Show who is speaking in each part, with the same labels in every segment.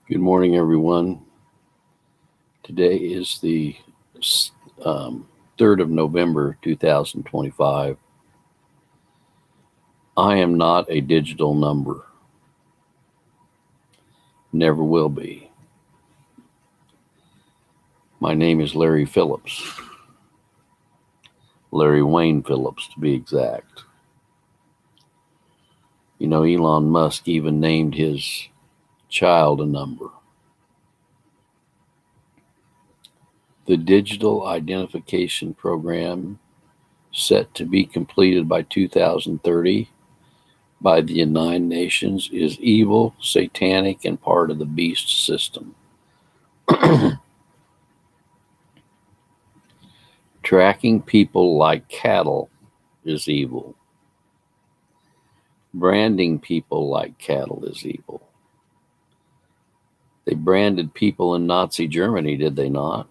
Speaker 1: Good morning, everyone. Today is the 3rd of November, 2025. I am not a digital number, never will be. My name is Larry Phillips, Larry Wayne Phillips to be exact. You know, Elon Musk even named his child a number. The digital identification program set to be completed by 2030 by the United Nations is evil, satanic, and part of the beast system. Tracking people like cattle is evil. Branding people like cattle is evil. They branded people in Nazi Germany, did they not?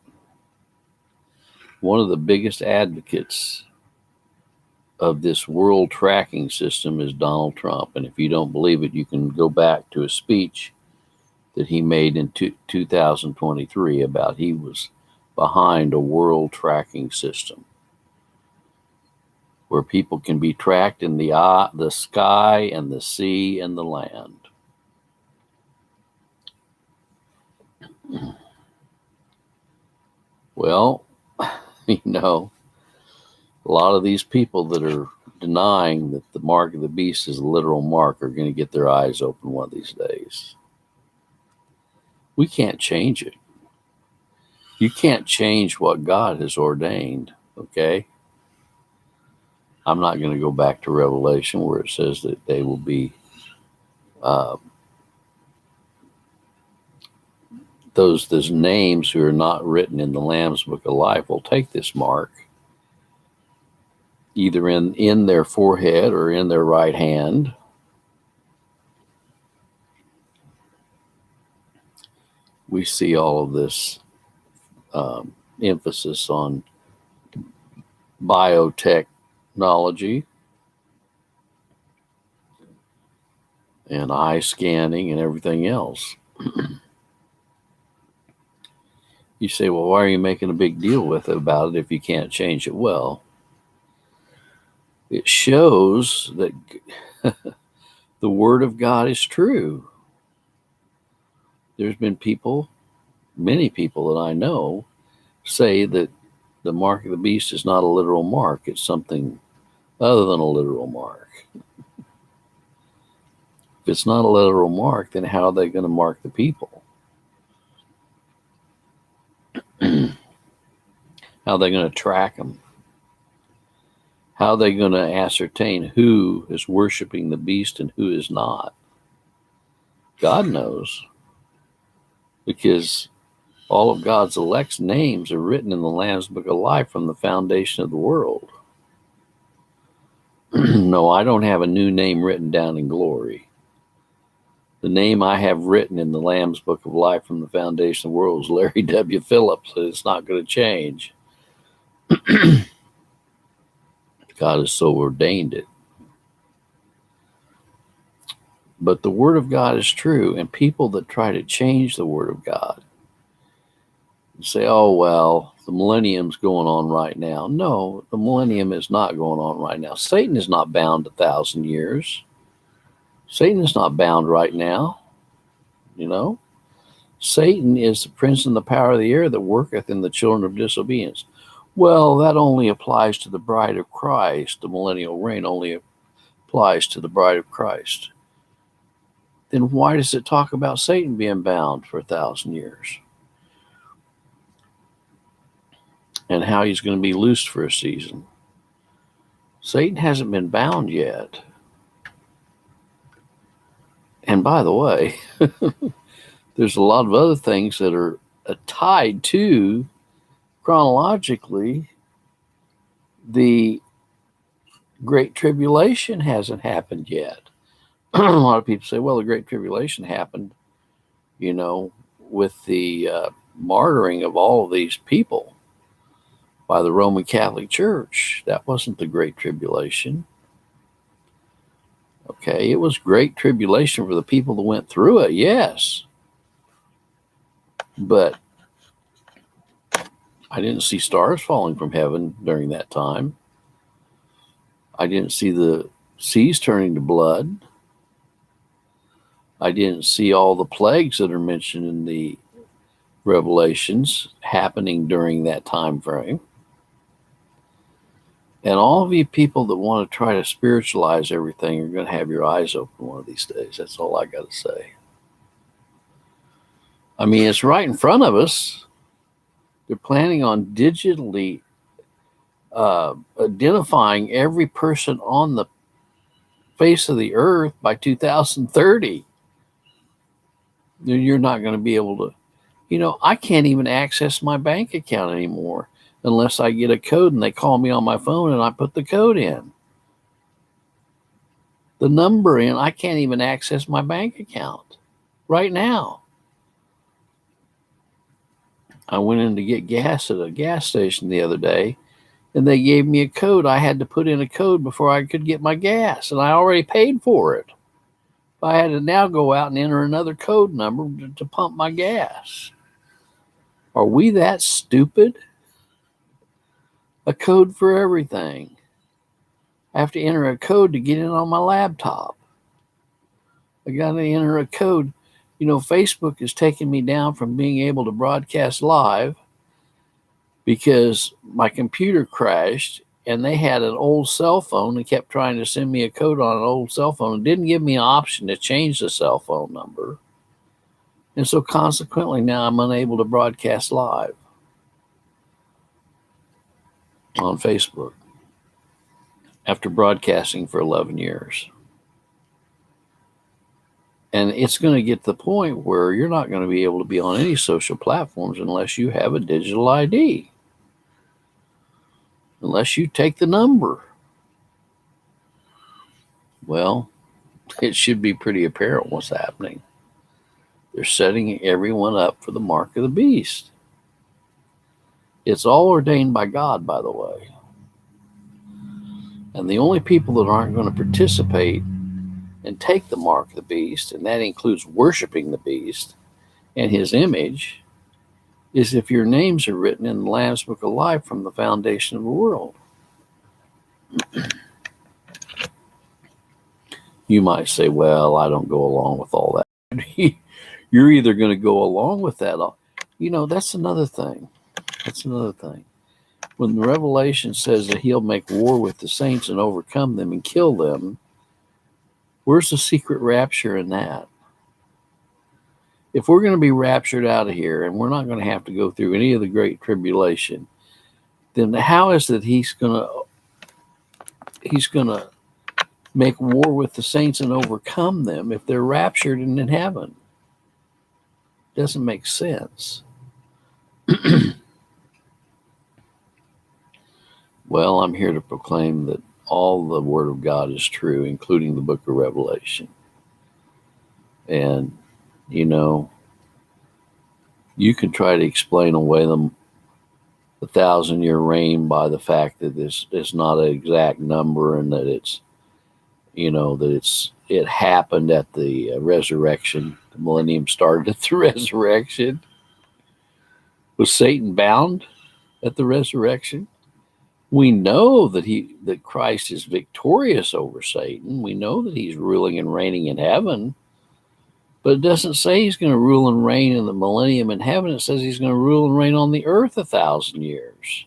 Speaker 1: One of the biggest advocates of this world tracking system is Donald Trump. And if you don't believe it, you can go back to a speech that he made in 2023 about he was behind a world tracking system where people can be tracked in the sky and the sea and the land. Well, you know, a lot of these people that are denying that the mark of the beast is a literal mark are going to get their eyes open one of these days. We can't change it. You can't change what God has ordained, okay? I'm not going to go back to Revelation where it says that they will be those names who are not written in the Lamb's Book of Life will take this mark either in their forehead or in their right hand. We see all of this emphasis on biotechnology and eye scanning and everything else. You say, well, why are you making a big deal about it if you can't change it? Well, it shows that the Word of God is true. There's been people, many people that I know, say that the mark of the beast is not a literal mark. It's something other than a literal mark. If it's not a literal mark, then how are they going to mark the people? How are they going to track them? How are they going to ascertain who is worshiping the beast and who is not? God knows. Because all of God's elect's names are written in the Lamb's Book of Life from the foundation of the world. No, I don't have a new name written down in glory. The name I have written in the Lamb's Book of Life from the foundation of the world is Larry W. Phillips. It's not going to change. God has so ordained it. But the Word of God is true, and people that try to change the Word of God say, oh, well, the millennium's going on right now. No, the millennium is not going on right now. Satan is not bound 1,000 years. Satan is not bound right now. You know, Satan is the prince and the power of the air that worketh in the children of disobedience. Well, that only applies to the bride of Christ. The millennial reign only applies to the bride of Christ. Then why does it talk about Satan being bound for 1,000 years? And how he's going to be loosed for a season. Satan hasn't been bound yet. And by the way, there's a lot of other things that are tied to, chronologically, the Great Tribulation hasn't happened yet. A lot of people say, well, the Great Tribulation happened, with the martyring of all of these people by the Roman Catholic Church. That wasn't the Great Tribulation. Okay, it was Great Tribulation for the people that went through it, yes. But I didn't see stars falling from heaven during that time. I didn't see the seas turning to blood. I didn't see all the plagues that are mentioned in the Revelations happening during that time frame. And all of you people that want to try to spiritualize everything are going to have your eyes open one of these days. That's all I got to say. I mean, it's right in front of us. They're planning on digitally identifying every person on the face of the earth by 2030. You're not going to be able to, I can't even access my bank account anymore unless I get a code and they call me on my phone and I put the code in. The number in, I can't even access my bank account right now. I went in to get gas at a gas station the other day, and they gave me a code. I had to put in a code before I could get my gas, and I already paid for it. I had to now go out and enter another code number to pump my gas. Are we that stupid? A code for everything. I have to enter a code to get in on my laptop. I got to enter a code. Facebook is taking me down from being able to broadcast live because my computer crashed and they had an old cell phone and kept trying to send me a code on an old cell phone and didn't give me an option to change the cell phone number. And so consequently now I'm unable to broadcast live on Facebook after broadcasting for 11 years. And it's going to get to the point where you're not going to be able to be on any social platforms unless you have a digital ID. Unless you take the number. Well, it should be pretty apparent what's happening. They're setting everyone up for the mark of the beast. It's all ordained by God, by the way. And the only people that aren't going to participate and take the mark of the beast, and that includes worshiping the beast and his image, is if your names are written in the Lamb's Book of Life from the foundation of the world. You might say, well, I don't go along with all that. You're either going to go along with that. That's another thing. When the Revelation says that he'll make war with the saints and overcome them and kill them, where's the secret rapture in that? If we're going to be raptured out of here and we're not going to have to go through any of the great tribulation, then how is it he's going to make war with the saints and overcome them if they're raptured and in heaven? Doesn't make sense. Well, I'm here to proclaim that all the Word of God is true, including the book of Revelation. And, you can try to explain away the 1,000-year reign by the fact that it's not an exact number and that it happened at the resurrection. The millennium started at the resurrection. Was Satan bound at the resurrection? We know that Christ is victorious over Satan. We know that he's ruling and reigning in heaven. But it doesn't say he's going to rule and reign in the millennium in heaven. It says he's going to rule and reign on the earth 1,000 years.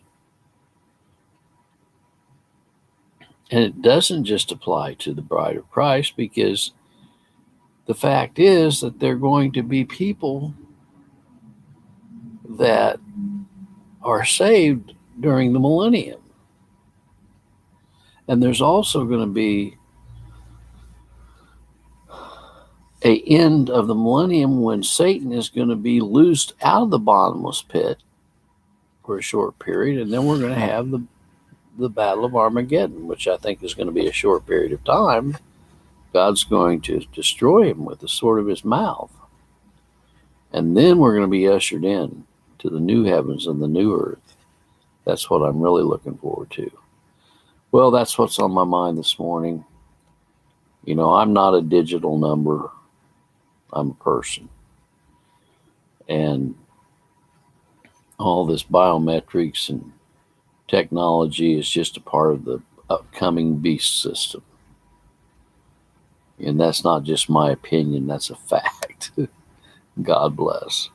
Speaker 1: And it doesn't just apply to the bride of Christ, because the fact is that there are going to be people that are saved during the millennium. And there's also going to be an end of the millennium when Satan is going to be loosed out of the bottomless pit for a short period, and then we're going to have the Battle of Armageddon, which I think is going to be a short period of time. God's going to destroy him with the sword of his mouth. And then we're going to be ushered in to the new heavens and the new earth. That's what I'm really looking forward to. Well, that's what's on my mind this morning. I'm not a digital number. I'm a person. And all this biometrics and technology is just a part of the upcoming beast system. And that's not just my opinion, that's a fact. God bless.